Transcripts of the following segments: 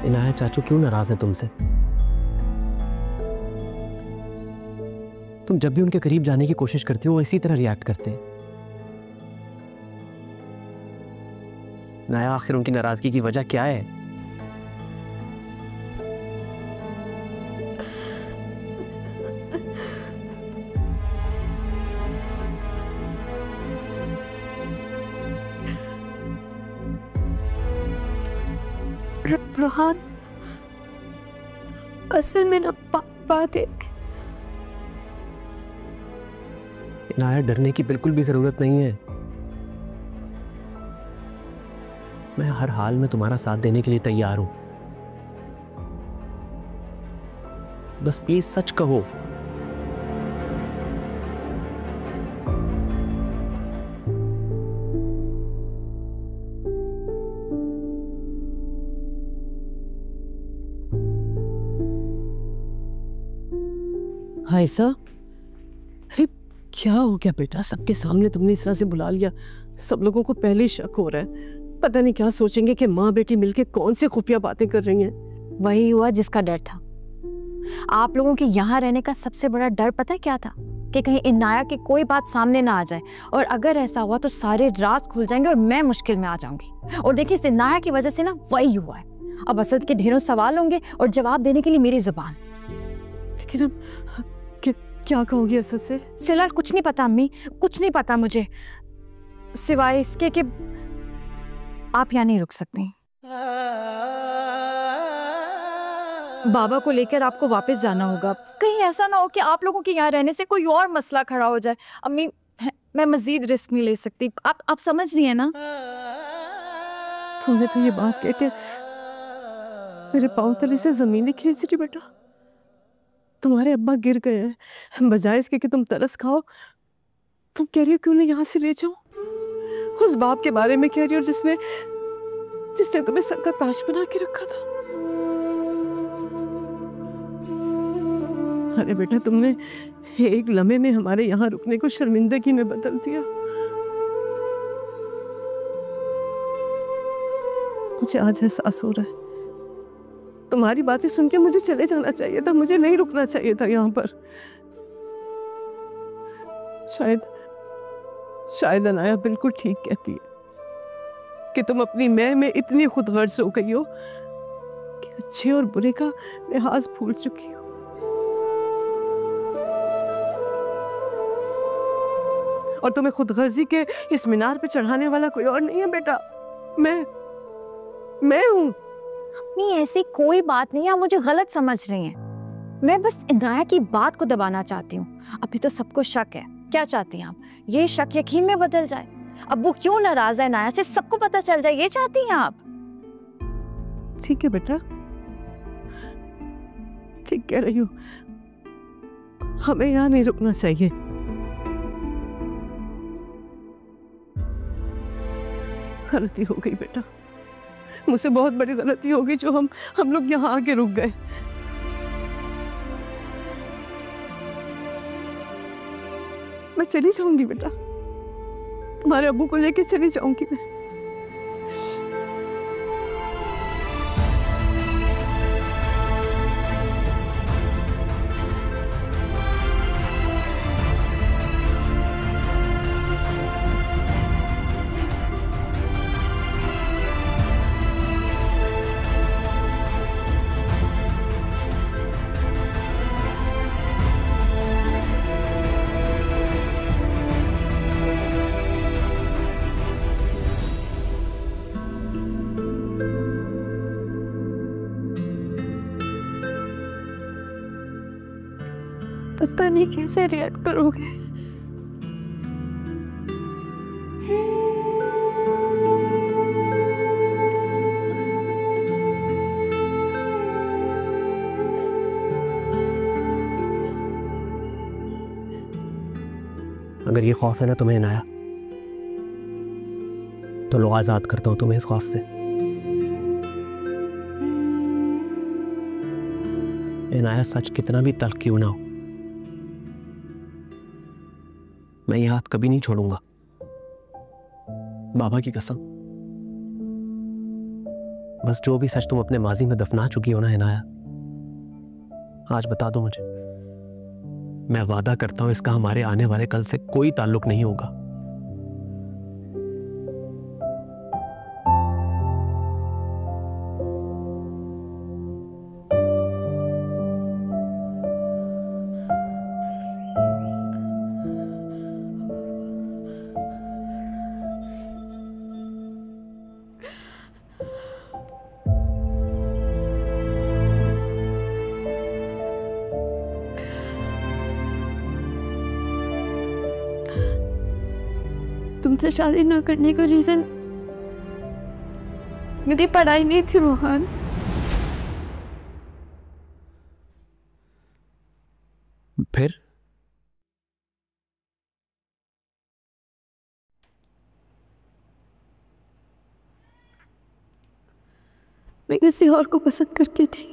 इनायत चाचू क्यों नाराज है तुमसे? तुम जब भी उनके करीब जाने की कोशिश करती हो वो इसी तरह रिएक्ट करते हैं। नाया, आखिर उनकी नाराजगी की वजह क्या है? रोहान, असल में ना बात है। नाया, डरने की बिल्कुल भी जरूरत नहीं है। मैं हर हाल में तुम्हारा साथ देने के लिए तैयार हूं। बस प्लीज सच कहो। आयशा, अरे क्या हो गया बेटा? सबके सामने तुमने इस तरह से बुला लिया। सब लोगों को पहले ही शक हो रहा है। पता नहीं क्या सोचेंगे कि माँ बेटी मिलके कौन सी खुफिया बातें कर रही हैं। वही हुआ जिसका डर था। आप लोगों के यहाँ रहने का सबसे बड़ा डर पता है क्या था? कि कहीं इनाया की कोई बात सामने ना आ जाए, और अगर ऐसा हुआ तो सारे राज खुल जाएंगे और मैं मुश्किल में आ जाऊंगी। और देखिए, इस इनाया की वजह से ना वही हुआ है। अब असद के ढेरों सवाल होंगे और जवाब देने के लिए मेरी जुबान। लेकिन अब क्या कहोगी असद से? फिलहाल कुछ नहीं पता अम्मी, कुछ नहीं पता मुझे, सिवाय इसके कि आप यहाँ नहीं रुक सकती। बाबा को लेकर आपको वापस जाना होगा। कहीं ऐसा ना हो कि आप लोगों के यहाँ रहने से कोई और मसला खड़ा हो जाए। अम्मी, मैं मजीद रिस्क नहीं ले सकती। आप समझ रही है ना? तुमने तो ये बात कहते मेरे पाँव तले से जमीन खींच रही बेटा। तुम्हारे अब्बा गिर गए हैं, बजाय इसके कि तुम तरस खाओ तुम कह रही हो क्यों नहीं यहाँ से ले जाओ। उस बाप के बारे में कह रही हो जिसने तुम्हें सर का ताज बना के रखा था। अरे बेटा, तुमने एक लम्हे में हमारे यहाँ रुकने को शर्मिंदगी में बदल दिया। मुझे आज एहसास हो रहा है, तुम्हारी बातें सुन के मुझे चले जाना चाहिए था, मुझे नहीं रुकना चाहिए था यहाँ पर। शायद अनाया बिल्कुल ठीक कहती है कि तुम अपनी मैं में इतनी खुदगर्ज हो गई हो कि अच्छे और बुरे का लिहाज भूल चुकी हो। और तुम्हें खुदगर्जी के इस मीनार पे चढ़ाने वाला कोई और नहीं है बेटा, मैं हूं। नहीं, ऐसी कोई बात नहीं, आप मुझे गलत समझ रही हैं। मैं बस इनाया की बात को दबाना चाहती हूँ। अभी तो सबको शक है। क्या चाहती हैं आप? ये शक यकीन में बदल जाए। अब वो क्यों नाराज है इनाया से सबको पता चल जाए, ये चाहती हैं आप? ठीक है बेटा, ठीक कह रही हो। हमें यहाँ नहीं रुकना चाहिए। गलती हो गई बेटा, मुझसे बहुत बड़ी गलती हो गई जो हम लोग यहाँ आके रुक गए। मैं चली जाऊंगी बेटा, तुम्हारे अब्बू को लेके चली जाऊंगी मैं। पता नहीं कैसे रिएक्ट करोगे। अगर ये खौफ है ना तुम्हें इनाया, तो लो आजाद करता हूं तुम्हें इस खौफ से। इनाया, सच कितना भी तल्ख क्यों ना हो, मैं ये हाथ कभी नहीं छोड़ूंगा। बाबा की कसम, बस जो भी सच तुम अपने माजी में दफना चुकी हो ना इनाया, आज बता दो मुझे। मैं वादा करता हूं इसका हमारे आने वाले कल से कोई ताल्लुक नहीं होगा। तुमसे शादी ना करने का रीजन मेरी पढ़ाई नहीं थी रोहन। फिर मैं किसी और को पसंद करती थी।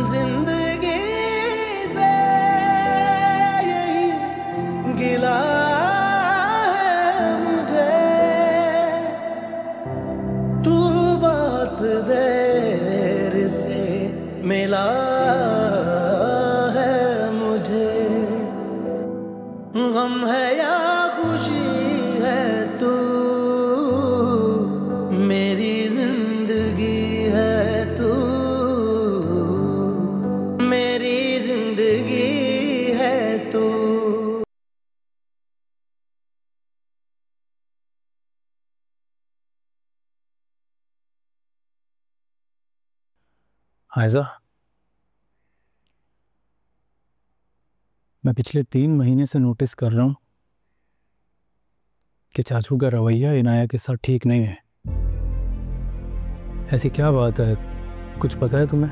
जिंदगी से यही गिला है मुझे, तू बहुत देर से मिला है मुझे। गम है या खुशी है तू मेरी जिंदगी है, तू मेरी जिंदगी है तू। आयजा, मैं पिछले 3 महीने से नोटिस कर रहा हूँ कि चाचू का रवैया इनाया के साथ ठीक नहीं है। ऐसी क्या बात है, कुछ पता है तुम्हें?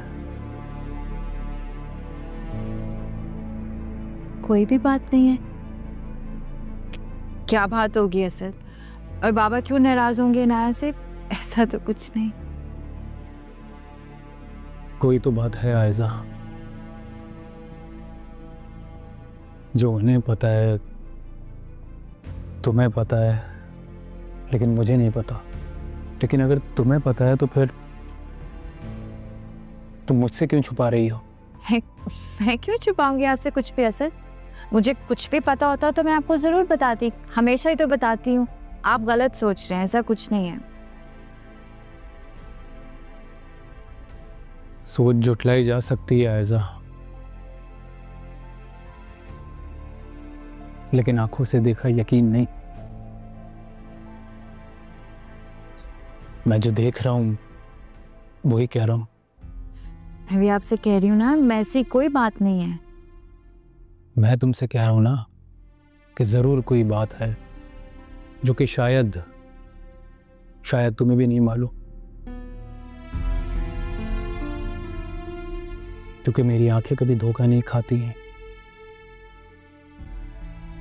कोई भी बात नहीं है। क्या बात होगी असद? और बाबा क्यों नाराज होंगे इनाया से? ऐसा तो कुछ नहीं। कोई तो बात है आयजा, जो उन्हें पता है, तुम्हें पता है, लेकिन मुझे नहीं पता। लेकिन अगर तुम्हें पता है तो फिर तुम मुझसे क्यों छुपा रही हो? मैं क्यों छुपाऊंगी आपसे कुछ भी असद? मुझे कुछ भी पता होता तो मैं आपको जरूर बताती, हमेशा ही तो बताती हूँ। आप गलत सोच रहे हैं, ऐसा कुछ नहीं है। सोच जुटलाई जा सकती है आयजा, लेकिन आंखों से देखा यकीन नहीं। मैं जो देख रहा हूं वही कह रहा हूं। मैं भी आपसे कह रही हूँ ना, मैं ऐसी कोई बात नहीं है। मैं तुमसे कह रहा हूं ना कि जरूर कोई बात है जो कि शायद तुम्हें भी नहीं मालूम, क्योंकि मेरी आंखें कभी धोखा नहीं खाती हैं।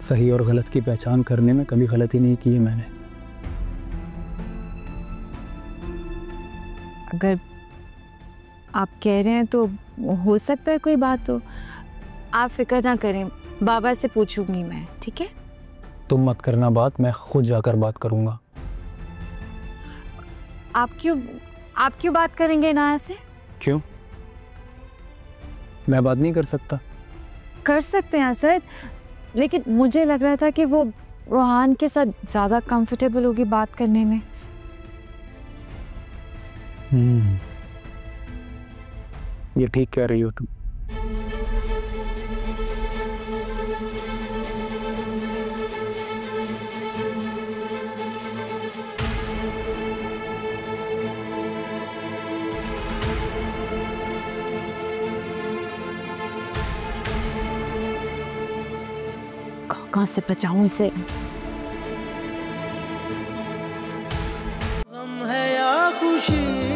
सही और गलत की पहचान करने में कभी गलती नहीं की है मैंने। अगर आप कह रहे हैं तो हो सकता है कोई बात हो। आप फिक्र ना करें, बाबा से पूछूंगी मैं, ठीक है? तुम मत करना बात, मैं खुद जाकर बात करूंगा। आप क्यों बात करेंगे इनाया से? क्यों? मैं बात नहीं कर सकता? कर सकते हैं असद, लेकिन मुझे लग रहा था कि वो रोहान के साथ ज़्यादा कंफर्टेबल होगी बात करने में। ये ठीक कह रही हो तुम। कहाँ से बचाऊं इसे? गम है या खुशी